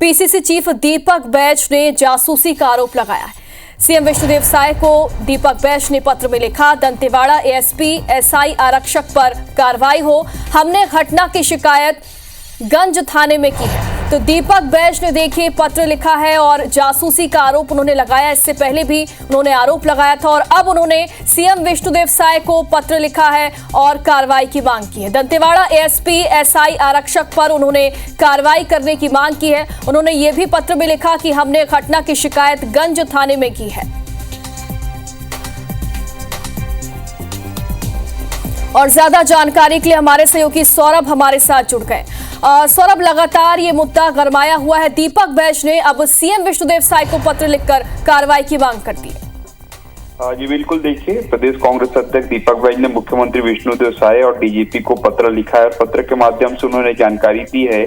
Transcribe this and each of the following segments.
PCC chief Deepak Baij ने जासूसी का आरोप लगाया है। सीएम विष्णुदेव साय को दीपक बैज ने पत्र में लिखा, दंतेवाड़ा एएसपी एसआई आरक्षक पर कार्रवाई हो, हमने घटना की शिकायत गंज थाने में की है। तो दीपक बैज ने देखिए पत्र लिखा है और जासूसी का आरोप उन्होंने लगाया। इससे पहले भी उन्होंने आरोप लगाया था और अब उन्होंने सीएम विष्णुदेव साय को पत्र लिखा है और कार्रवाई की मांग की है। दंतेवाड़ा एएसपी एसआई आरक्षक पर उन्होंने कार्रवाई करने की मांग की है। उन्होंने ये भी पत्र में लिखा कि हमने घटना की शिकायत गंज थाने में की है। और ज्यादा जानकारी के लिए हमारे सहयोगी सौरभ हमारे साथ जुड़ गए। सौरभ, लगातार ये मुद्दा गरमाया हुआ है। दीपक बैज ने अब सीएम विष्णुदेव साय को पत्र लिखकर कार्रवाई की मांग कर दी है। जी बिल्कुल, देखिए प्रदेश कांग्रेस अध्यक्ष दीपक बैज ने मुख्यमंत्री विष्णुदेव साय और डीजीपी को पत्र लिखा है। पत्र के माध्यम से उन्होंने जानकारी दी है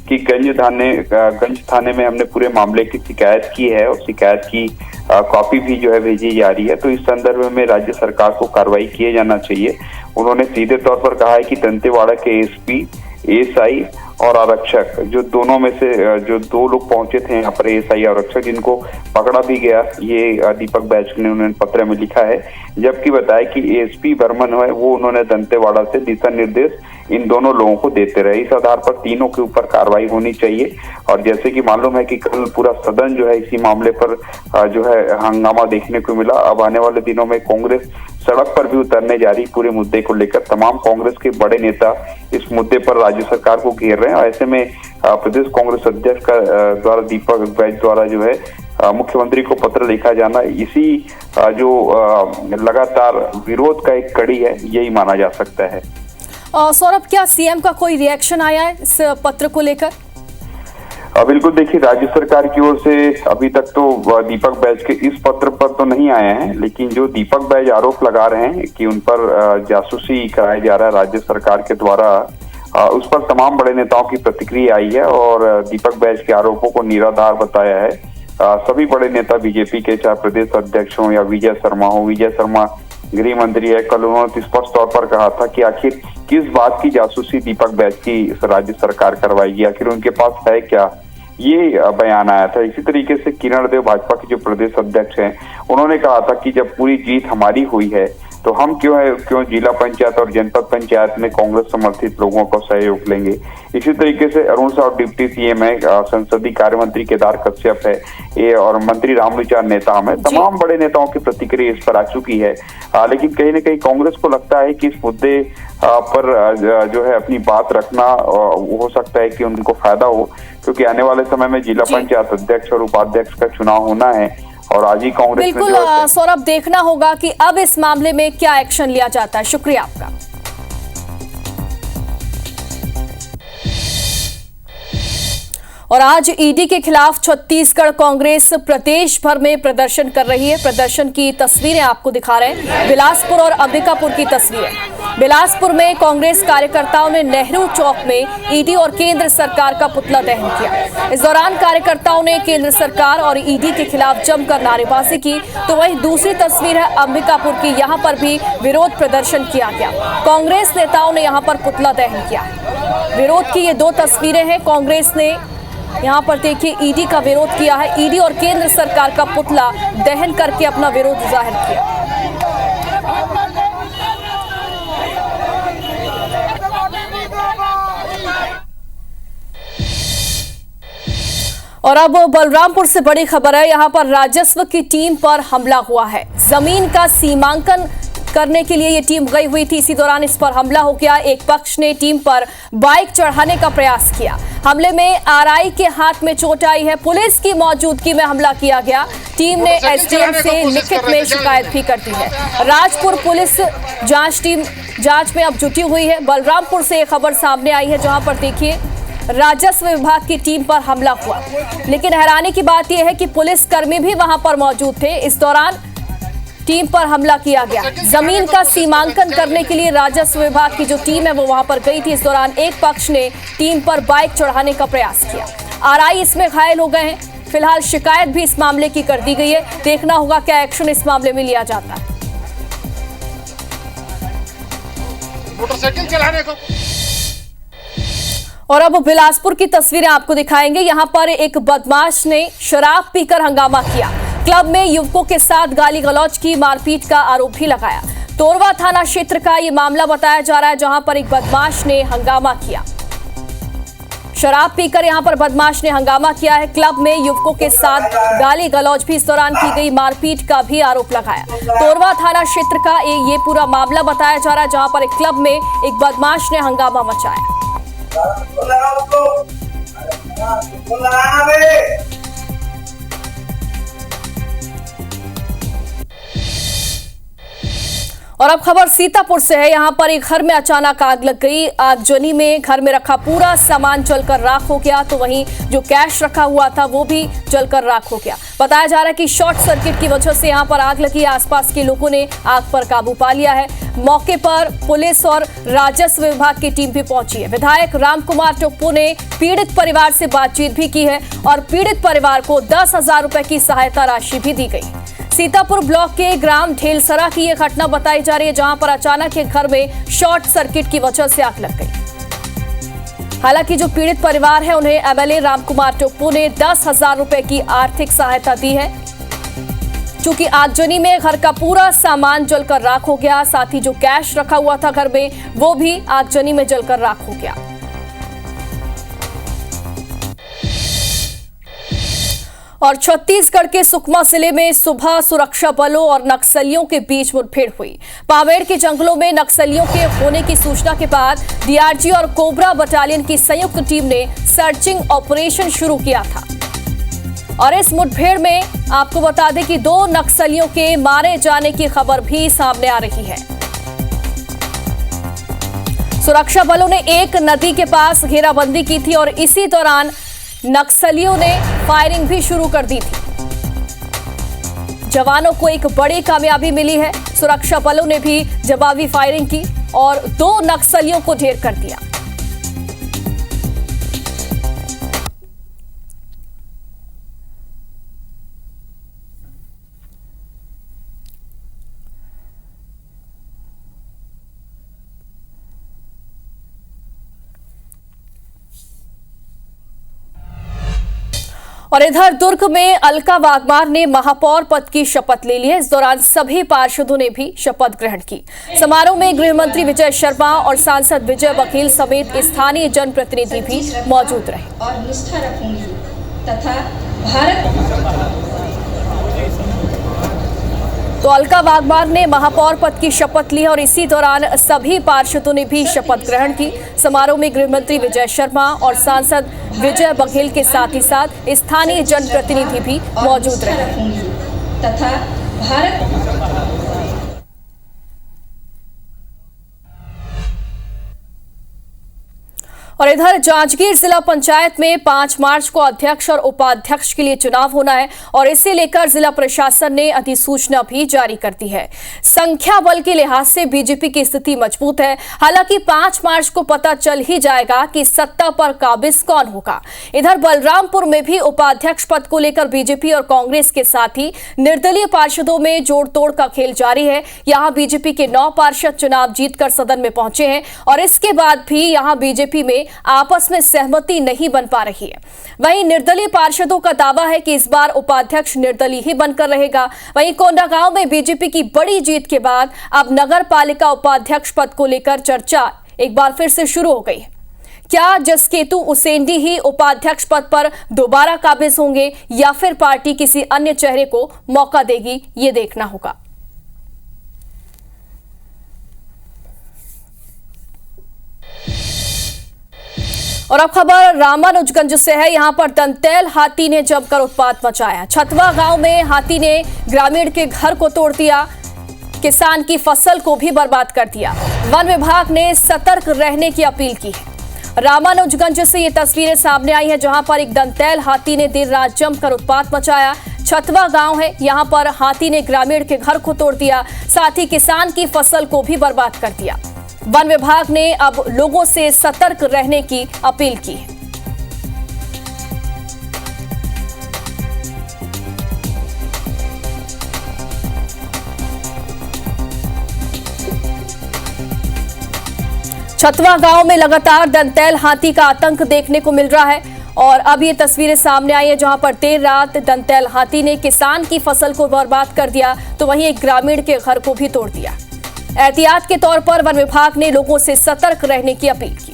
कि गंज थाने में हमने पूरे मामले की शिकायत की है और शिकायत की कॉपी भी जो है भेजी जा रही है। तो इस संदर्भ में राज्य सरकार को कार्रवाई किए जाना चाहिए। उन्होंने सीधे तौर पर कहा है कि दंतेवाड़ा के एसपी एएसआई और आरक्षक जो दोनों में से जो दो लोग पहुंचे थे यहाँ पर, एएसआई आरक्षक, जिनको पकड़ा भी गया, ये दीपक बैज ने उन्होंने पत्र में लिखा है। जबकि बताया कि एएसपी बर्मन है वो उन्होंने दंतेवाड़ा से दिशा निर्देश इन दोनों लोगों को देते रहे। इस आधार पर तीनों के ऊपर कार्रवाई होनी चाहिए। और जैसे कि मालूम है कि कल पूरा सदन जो है इसी मामले पर जो है हंगामा देखने को मिला। अब आने वाले दिनों में कांग्रेस सड़क पर भी उतरने जा रही पूरे मुद्दे को लेकर। तमाम कांग्रेस के बड़े नेता इस मुद्दे पर राज्य सरकार को घेर रहे हैं। ऐसे में प्रदेश कांग्रेस अध्यक्ष का द्वारा दीपक बैज द्वारा जो है मुख्यमंत्री को पत्र लिखा जाना इसी जो लगातार विरोध का एक कड़ी है, यही माना जा सकता है। सौरभ, क्या सीएम का कोई रिएक्शन आया है इस पत्र को लेकर? बिल्कुल, देखिए राज्य सरकार की ओर से अभी तक तो दीपक बैज के इस पत्र पर तो नहीं आए हैं, लेकिन जो दीपक बैज आरोप लगा रहे हैं कि उन पर जासूसी कराया जा रहा है राज्य सरकार के द्वारा, उस पर तमाम बड़े नेताओं की प्रतिक्रिया आई है और दीपक बैज के आरोपों को निराधार बताया है। सभी बड़े नेता बीजेपी के, चाहे प्रदेश अध्यक्ष हो या विजय शर्मा हो, विजय शर्मा गृह मंत्री है, कल उन्होंने स्पष्ट तौर पर कहा था कि आखिर किस बात की जासूसी दीपक बैज की राज्य सरकार करवाएगी, आखिर उनके पास है क्या, ये बयान आया था। इसी तरीके से किरण देव, भाजपा के जो प्रदेश अध्यक्ष हैं, उन्होंने कहा था कि जब पूरी जीत हमारी हुई है तो हम क्यों जिला पंचायत और जनपद पंचायत में कांग्रेस समर्थित लोगों को सहयोग लेंगे। इसी तरीके से अरुण साहु डिप्टी सीएम है, संसदीय कार्य मंत्री केदार कश्यप है, ये और मंत्री रामविचार नेता में तमाम बड़े नेताओं की प्रतिक्रिया इस पर आ चुकी है। लेकिन कहीं न कहीं कांग्रेस को लगता है कि इस मुद्दे पर जो है अपनी बात रखना हो सकता है कि उनको फायदा हो, क्योंकि आने वाले समय में जिला पंचायत अध्यक्ष और उपाध्यक्ष का चुनाव होना है और आज ही कांग्रेस बिल्कुल सौरभ, देखना होगा कि अब इस मामले में क्या एक्शन लिया जाता है। शुक्रिया आपका। और आज ईडी के खिलाफ छत्तीसगढ़ कांग्रेस प्रदेश भर में प्रदर्शन कर रही है। प्रदर्शन की तस्वीरें आपको दिखा रहे हैं, बिलासपुर और अंबिकापुर की तस्वीरें। बिलासपुर में कांग्रेस कार्यकर्ताओं ने नेहरू चौक में ईडी और केंद्र सरकार का पुतला दहन किया। इस दौरान कार्यकर्ताओं ने केंद्र सरकार और ईडी के खिलाफ जमकर नारेबाजी की। तो वहीं दूसरी तस्वीर है अंबिकापुर की, यहाँ पर भी विरोध प्रदर्शन किया गया। कांग्रेस नेताओं ने यहाँ पर पुतला दहन किया। विरोध की ये दो तस्वीरें हैं। कांग्रेस ने यहाँ पर देखिए ईडी का विरोध किया है, ईडी और केंद्र सरकार का पुतला दहन करके अपना विरोध जाहिर किया। और अब बलरामपुर से बड़ी खबर है, यहाँ पर राजस्व की टीम पर हमला हुआ है। जमीन का सीमांकन करने के लिए ये टीम गई हुई थी, इसी दौरान इस पर हमला हो गया। एक पक्ष ने टीम पर बाइक चढ़ाने का प्रयास किया। हमले में आरआई के हाथ में चोट आई है। पुलिस की मौजूदगी में हमला किया गया। टीम ने एसडीएम से लिखित में शिकायत भी कर दी है। राजपुर पुलिस जांच में अब जुटी हुई है। बलरामपुर से एक खबर सामने आई है, जहां पर देखिए राजस्व विभाग की टीम पर हमला हुआ, लेकिन हैरानी की बात यह है कि पुलिस कर्मी भी वहां पर मौजूद थे। इस दौरान टीम पर हमला किया गया। जमीन का सीमांकन करने के लिए राजस्व विभाग की जो टीम है वो वहां पर गई थी। इस दौरान एक पक्ष ने टीम पर बाइक चढ़ाने का प्रयास किया। आरआई इसमें घायल हो गए हैं। फिलहाल शिकायत भी इस मामले की कर दी गई है। देखना होगा क्या एक्शन इस मामले में लिया जाता है। मोटरसाइकिल चलाने को और अब बिलासपुर की तस्वीरें आपको दिखाएंगे। यहां पर एक बदमाश ने शराब पीकर हंगामा किया। क्लब में युवकों के साथ गाली गलौज की, मारपीट का आरोप भी लगाया। तोरवा थाना क्षेत्र का ये मामला बताया जा रहा है, जहां पर एक बदमाश ने हंगामा किया। शराब पीकर यहां पर बदमाश ने हंगामा किया है। क्लब में युवकों के साथ गाली गलौज भी इस दौरान की गई, मारपीट का भी आरोप लगाया। तोरवा थाना क्षेत्र का ये पूरा मामला बताया जा रहा है, जहां पर एक क्लब में एक बदमाश ने हंगामा मचाया। और अब खबर सीतापुर से है। यहां पर एक घर में अचानक आग लग गई। आगजनी में घर में रखा पूरा सामान जलकर राख हो गया, तो वहीं जो कैश रखा हुआ था वो भी जलकर राख हो गया। बताया जा रहा है कि शॉर्ट सर्किट की वजह से यहां पर आग लगी। आसपास के लोगों ने आग पर काबू पा लिया है। मौके पर पुलिस और राजस्व विभाग की टीम भी पहुंची है। विधायक रामकुमार टोप्पो ने पीड़ित परिवार से बातचीत भी की है और पीड़ित परिवार को 10,000 रुपए की सहायता राशि भी दी गई। सीतापुर ब्लॉक के ग्राम ढेलसरा की यह घटना बताई जा रही है, जहां पर अचानक एक घर में शॉर्ट सर्किट की वजह से आग लग गई। हालांकि जो पीड़ित परिवार है उन्हें एमएलए रामकुमार टोप्पो ने 10,000 रुपए की आर्थिक सहायता दी है। चूंकि आगजनी में घर का पूरा सामान जलकर राख हो गया, साथ ही जो कैश रखा हुआ था घर में वो भी आगजनी में जलकर राख हो गया। और छत्तीसगढ़ के सुकमा जिले में सुबह सुरक्षा बलों और नक्सलियों के बीच मुठभेड़ हुई। पामेड़ के जंगलों में नक्सलियों के होने की सूचना के बाद डीआरजी और कोबरा बटालियन की संयुक्त टीम ने सर्चिंग ऑपरेशन शुरू किया था। और इस मुठभेड़ में आपको बता दें कि 2 नक्सलियों के मारे जाने की खबर भी सामने आ रही है। सुरक्षा बलों ने एक नदी के पास घेराबंदी की थी और इसी दौरान नक्सलियों ने फायरिंग भी शुरू कर दी थी। जवानों को एक बड़ी कामयाबी मिली है। सुरक्षा बलों ने भी जवाबी फायरिंग की और 2 नक्सलियों को ढेर कर दिया। और इधर दुर्ग में अलका वाघमार ने महापौर पद की शपथ ले ली है। इस दौरान सभी पार्षदों ने भी शपथ ग्रहण की। समारोह में गृह मंत्री विजय शर्मा और सांसद विजय बघेल समेत स्थानीय जनप्रतिनिधि भी मौजूद रहे। और निष्ठा रखूंगी तथा भारत। तो अलका वाघमार ने महापौर पद की शपथ ली और इसी दौरान सभी पार्षदों ने भी शपथ ग्रहण की। समारोह में गृह मंत्री विजय शर्मा और सांसद विजय बघेल के साथ ही साथ स्थानीय जनप्रतिनिधि भी मौजूद रहे तथा भारत। और इधर जांजगीर जिला पंचायत में 5 मार्च को अध्यक्ष और उपाध्यक्ष के लिए चुनाव होना है और इसे लेकर जिला प्रशासन ने अधिसूचना भी जारी कर दी है। संख्या बल के लिहाज से बीजेपी की स्थिति मजबूत है। हालांकि 5 मार्च को पता चल ही जाएगा कि सत्ता पर काबिज कौन होगा। इधर बलरामपुर में भी उपाध्यक्ष पद को लेकर बीजेपी और कांग्रेस के साथ ही निर्दलीय पार्षदों में जोड़ तोड़ का खेल जारी है। यहां बीजेपी के 9 पार्षद चुनाव जीतकर सदन में पहुंचे हैं और इसके बाद भी यहां बीजेपी में आपस में सहमति नहीं बन पा रही है। वहीं निर्दलीय पार्षदों का दावा है कि इस बार उपाध्यक्ष निर्दलीय ही बनकर रहेगा। वहीं कोंडागांव में बीजेपी की बड़ी जीत के बाद अब नगर पालिका उपाध्यक्ष पद को लेकर चर्चा एक बार फिर से शुरू हो गई है। क्या जसकेतु उसेंडी ही उपाध्यक्ष पद पर दोबारा काबिज होंगे या फिर पार्टी किसी अन्य चेहरे को मौका देगी, ये देखना होगा। और अब खबर रामानुजगंज से है। यहां पर दंतैल हाथी ने जमकर उत्पात मचाया। छतवा गांव में हाथी ने ग्रामीण के घर को तोड़ दिया, किसान की फसल को भी बर्बाद कर दिया। वन विभाग ने सतर्क रहने की अपील की है। रामानुजगंज से ये तस्वीरें सामने आई हैं, जहां पर एक दंतैल हाथी ने देर रात जमकर उत्पात मचाया। छतवा गांव है, यहां पर हाथी ने ग्रामीण के घर को तोड़ दिया, साथ ही किसान की फसल को भी बर्बाद कर दिया। वन विभाग ने अब लोगों से सतर्क रहने की अपील की है। छतवा गांव में लगातार दंतैल हाथी का आतंक देखने को मिल रहा है और अब ये तस्वीरें सामने आई है जहां पर देर रात दंतैल हाथी ने किसान की फसल को बर्बाद कर दिया तो वहीं एक ग्रामीण के घर को भी तोड़ दिया। एहतियात के तौर पर वन विभाग ने लोगों से सतर्क रहने की अपील की।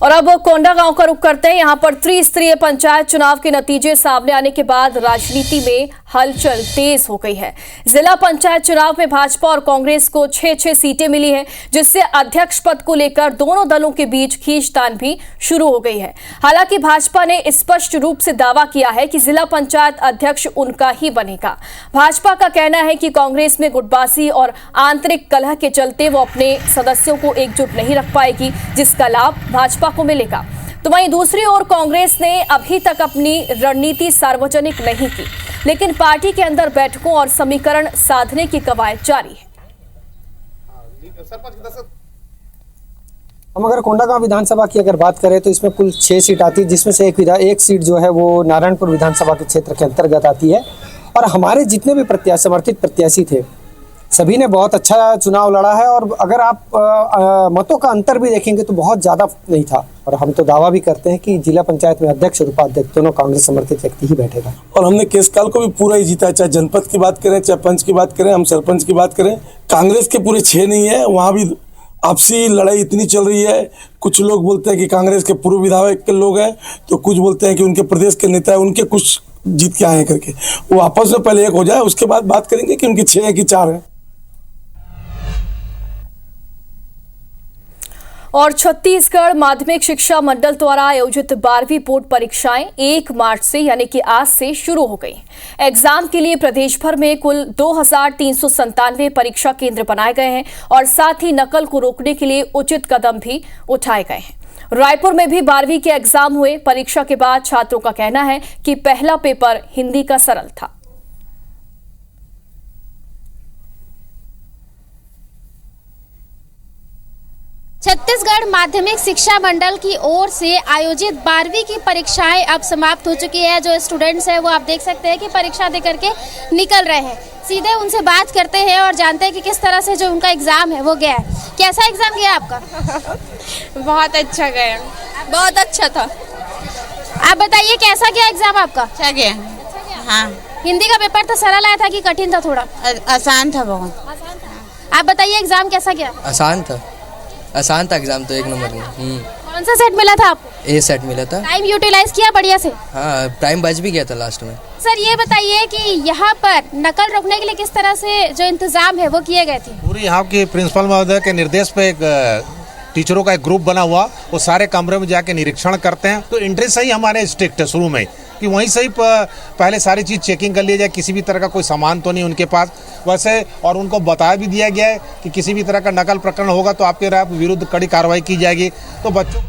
और अब कोंडा गांव का रुख करते हैं। यहां पर त्रिस्तरीय पंचायत चुनाव के नतीजे सामने आने के बाद राजनीति में हलचल तेज हो गई है। जिला पंचायत चुनाव में भाजपा और कांग्रेस को 6-6 सीटें मिली हैं, जिससे अध्यक्ष पद को लेकर दोनों दलों के बीच खींचतान भी शुरू हो गई है। हालांकि भाजपा ने स्पष्ट रूप से दावा किया है कि जिला पंचायत अध्यक्ष उनका ही बनेगा। भाजपा का कहना है कि कांग्रेस में गुटबाजी और आंतरिक कलह के चलते वो अपने सदस्यों को एकजुट नहीं रख पाएगी, जिसका लाभ भाजपा को मिलेगा। तो वहीं दूसरी ओर कांग्रेस ने अभी तक अपनी रणनीति सार्वजनिक नहीं की, लेकिन पार्टी के अंदर बैठकों और समीकरण साधने की कवायद जारी है। हम अगर कोंडागांव विधानसभा की अगर बात करें तो इसमें कुल 6 सीट आती है, जिसमें से एक सीट जो है वो नारायणपुर विधानसभा के क्षेत्र के अंतर्गत आती है। और हमारे जितने भी समर्थित प्रत्याशी थे सभी ने बहुत अच्छा चुनाव लड़ा है और अगर आप मतों का अंतर भी देखेंगे तो बहुत ज़्यादा नहीं था। और हम तो दावा भी करते हैं कि जिला पंचायत में अध्यक्ष और उपाध्यक्ष दोनों कांग्रेस समर्थित व्यक्ति ही बैठेगा। और हमने केसकाल को भी पूरा ही जीता है, चाहे जनपद की बात करें, चाहे पंच की बात करें, हम सरपंच की बात करें। कांग्रेस के पूरे 6 नहीं है, वहाँ भी आपसी लड़ाई इतनी चल रही है। कुछ लोग बोलते हैं कि कांग्रेस के पूर्व विधायक के लोग हैं, तो कुछ बोलते हैं कि उनके प्रदेश के नेता है, उनके कुछ जीत के आए हैं करके। वो आपस में पहले एक हो जाए, उसके बाद बात करेंगे कि उनकी 6 है कि 4 है। और छत्तीसगढ़ माध्यमिक शिक्षा मंडल द्वारा आयोजित 12वीं बोर्ड परीक्षाएं 1 मार्च से यानी कि आज से शुरू हो गई। एग्जाम के लिए प्रदेश भर में कुल 2397 परीक्षा केंद्र बनाए गए हैं और साथ ही नकल को रोकने के लिए उचित कदम भी उठाए गए हैं। रायपुर में भी 12वीं के एग्जाम हुए। परीक्षा के बाद छात्रों का कहना है कि पहला पेपर हिंदी का सरल था। छत्तीसगढ़ माध्यमिक शिक्षा मंडल की ओर से आयोजित 12वीं की परीक्षाएं अब समाप्त हो चुकी है। जो स्टूडेंट्स हैं वो आप देख सकते हैं कि परीक्षा दे करके निकल रहे हैं। सीधे उनसे बात करते हैं और जानते हैं कि किस तरह से जो उनका एग्जाम है वो गया है। कैसा एग्जाम गया आपका? बहुत अच्छा गया, बहुत अच्छा था। आप बताइए कैसा गया एग्जाम आपका? अच्छा गया। हाँ। हिंदी का पेपर तो सरल आया था कि कठिन था? थोड़ा आसान था, बहुत। आप बताइए एग्जाम कैसा गया? आसान था एग्जाम तो 1 नंबर में। कौन सा सेट मिला था आपको? A सेट मिला था। टाइम यूटिलाइज किया बढ़िया से? हाँ, टाइम बच भी गया था लास्ट में। सर ये बताइए कि यहाँ पर नकल रोकने के लिए किस तरह से जो इंतजाम है वो किए गए थे? पूरी यहाँ की प्रिंसिपल महोदय के निर्देश पे एक टीचरों का एक ग्रुप बना हुआ, वो सारे कमरे में जाके निरीक्षण करते हैं। तो एंट्री से ही हमारे स्ट्रिक्ट है शुरू में कि वहीं से ही पहले सारी चीज़ चेकिंग कर ली जाए, किसी भी तरह का कोई सामान तो नहीं उनके पास वैसे। और उनको बता भी दिया गया है कि किसी भी तरह का नकल प्रकरण होगा तो आपके विरुद्ध कड़ी कार्रवाई की जाएगी। तो बच्चों